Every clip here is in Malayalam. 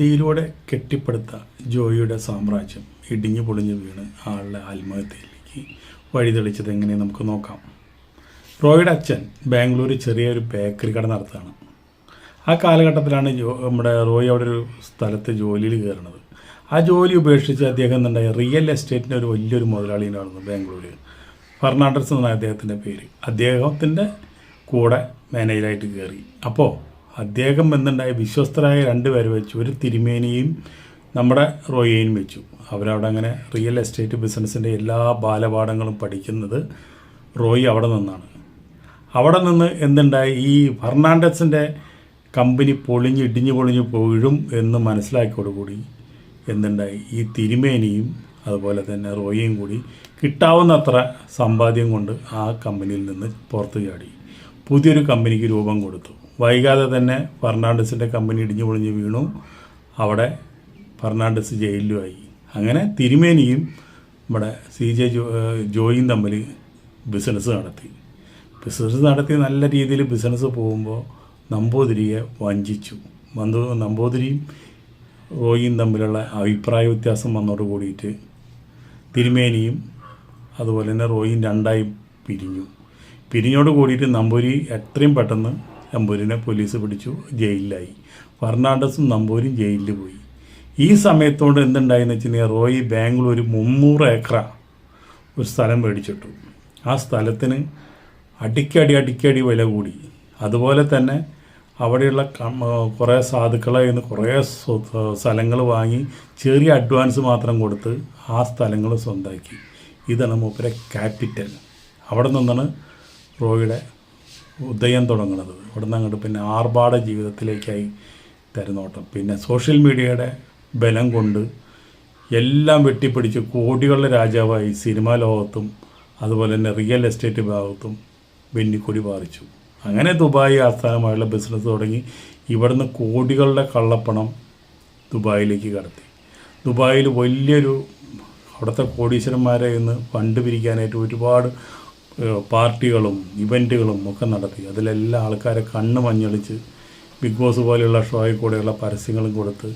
തീയിലൂടെ കെട്ടിപ്പടുത്ത ജോയിയുടെ സാമ്രാജ്യം ഇടിഞ്ഞു പൊളിഞ്ഞു വീണ് ആളുടെ ആത്മഹത്യയിലേക്ക് വഴിതെളിച്ചത് എങ്ങനെ നമുക്ക് നോക്കാം. റോയിയുടെ അച്ഛൻ ബാംഗ്ലൂരിൽ ചെറിയൊരു ബേക്കറി കട നടത്തുകയാണ്. ആ കാലഘട്ടത്തിലാണ് നമ്മുടെ റോയി അവിടെ ഒരു സ്ഥലത്ത് ജോലിയിൽ കയറുന്നത്. ആ ജോലി ഉപേക്ഷിച്ച് അദ്ദേഹം എന്തുണ്ടായി, റിയൽ എസ്റ്റേറ്റിൻ്റെ ഒരു വലിയൊരു മുതലാളിയായിരുന്നു ബാംഗ്ലൂരിൽ. ഫെർണാണ്ടസ് എന്നാണ് അദ്ദേഹത്തിൻ്റെ പേര്. അദ്ദേഹത്തിൻ്റെ കൂടെ മാനേജറായിട്ട് കയറി. അപ്പോൾ അദ്ദേഹം എന്തുണ്ടായി, വിശ്വസ്തരായ രണ്ടുപേരെ വെച്ചു. ഒരു തിരുമേനിയും നമ്മുടെ റോയിയെയും വെച്ചു. അവരവിടെ അങ്ങനെ റിയൽ എസ്റ്റേറ്റ് ബിസിനസ്സിൻ്റെ എല്ലാ ബാലപാഠങ്ങളും പഠിക്കുന്നത് റോയി അവിടെ നിന്നാണ്. അവിടെ നിന്ന് എന്തുണ്ടായി, ഈ ഫെർണാണ്ടസിൻ്റെ കമ്പനി ഇടിഞ്ഞു പൊളിഞ്ഞു വീഴും എന്ന് മനസ്സിലാക്കിയോടുകൂടി എന്തുണ്ടായി, ഈ തിരുമേനിയും അതുപോലെ തന്നെ റോയിയും കൂടി കിട്ടാവുന്നത്ര സമ്പാദ്യം കൊണ്ട് ആ കമ്പനിയിൽ നിന്ന് പുറത്തു ചാടി പുതിയൊരു കമ്പനിക്ക് രൂപം കൊടുത്തു. വൈകാതെ തന്നെ ഫെർണാണ്ടസിൻ്റെ കമ്പനി ഇടിഞ്ഞു പൊളിഞ്ഞു വീണു. അവിടെ ഫെർണാണ്ടസ് ജയിലിലുമായി. അങ്ങനെ തിരുമേനിയും നമ്മുടെ ജോയിയും തമ്മിൽ ബിസിനസ് നടത്തി നല്ല രീതിയിൽ ബിസിനസ് പോകുമ്പോൾ നമ്പൂതിരിയെ വഞ്ചിച്ചു. നമ്പൂതിരിയും റോയിയും തമ്മിലുള്ള അഭിപ്രായ വ്യത്യാസം വന്നതോട് കൂടിയിട്ട് തിരുമേനിയും അതുപോലെ തന്നെ റോയിയും രണ്ടായി പിരിഞ്ഞോട് കൂടിയിട്ട് നമ്പൂരി എത്രയും പെട്ടെന്ന് നമ്പൂരിനെ പോലീസ് പിടിച്ചു, ജയിലിലായി. ഫെർണാണ്ടസും നമ്പൂരിയും ജയിലിൽ പോയി. ഈ സമയത്തോട് എന്തുണ്ടായെന്ന് വെച്ച് കഴിഞ്ഞാൽ, റോയി ബാംഗ്ലൂർ 300 ഏക്കർ ഒരു സ്ഥലം മേടിച്ചിട്ടു. ആ സ്ഥലത്തിന് അടിക്കടി വില കൂടി. അതുപോലെ തന്നെ അവിടെയുള്ള കുറേ സാധുക്കളെ നിന്ന് കുറേ സ്ഥലങ്ങൾ വാങ്ങി ചെറിയ അഡ്വാൻസ് മാത്രം കൊടുത്ത് ആ സ്ഥലങ്ങൾ സ്വന്തമാക്കി. ഇതാണ് മൂപ്പരെ ക്യാപിറ്റൽ. അവിടെ നിന്നാണ് റോയിയുടെ ഉദയം തുടങ്ങുന്നത്. അവിടെ നിന്ന് അങ്ങോട്ട് പിന്നെ ആർഭാട ജീവിതത്തിലേക്കായി തരുന്നോട്ടം. പിന്നെ സോഷ്യൽ മീഡിയയുടെ ബലം കൊണ്ട് എല്ലാം വെട്ടിപ്പിടിച്ച് കോടികളുടെ രാജാവായി സിനിമാ ലോകത്തും അതുപോലെ തന്നെ റിയൽ എസ്റ്റേറ്റ് ഭാഗത്തും വെന്നിക്കൊടി പാറിച്ചു. അങ്ങനെ ദുബായ് ആസ്ഥാനമായുള്ള ബിസിനസ് തുടങ്ങി. ഇവിടുന്ന് കോടികളുടെ കള്ളപ്പണം ദുബായിലേക്ക് കടത്തി. ദുബായിൽ വലിയൊരു അവിടുത്തെ കോടീശ്വരന്മാരെ ഇന്ന് ഫണ്ട് പിരിക്കാനായിട്ട് ഒരുപാട് പാർട്ടികളും ഇവൻറ്റുകളും ഒക്കെ നടത്തി. അതിലെല്ലാം ആൾക്കാരെ കണ്ണ് മഞ്ഞളിച്ച് ബിഗ് ബോസ് പോലെയുള്ള ഷോയിൽ കൂടെയുള്ള പരസ്യങ്ങളും കൊടുത്ത്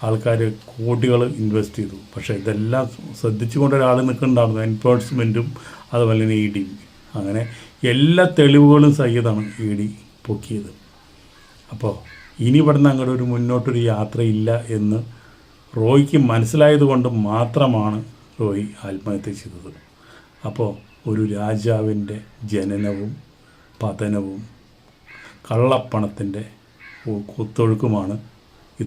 ആൾക്കാർ കോടികൾ ഇൻവെസ്റ്റ് ചെയ്തു. പക്ഷേ ഇതെല്ലാം ശ്രദ്ധിച്ചുകൊണ്ട് ഒരാൾ നിൽക്കുന്നുണ്ടായിരുന്നു, എൻഫോഴ്സ്മെൻറ്റും അതുപോലെ തന്നെ ED. അങ്ങനെ എല്ലാ തെളിവുകളും സഹിതമാണ് ED പൊക്കിയത്. അപ്പോൾ ഇനി ഇവിടുന്ന് അങ്ങോട്ട് ഒരു മുന്നോട്ടൊരു യാത്രയില്ല എന്ന് റോയിക്ക് മനസ്സിലായതുകൊണ്ട് മാത്രമാണ് റോയി ആത്മഹത്യ ചെയ്തത്. അപ്പോൾ ഒരു രാജാവിൻ്റെ ജനനവും പതനവും കള്ളപ്പണത്തിൻ്റെ കുത്തൊഴുക്കുമാണ്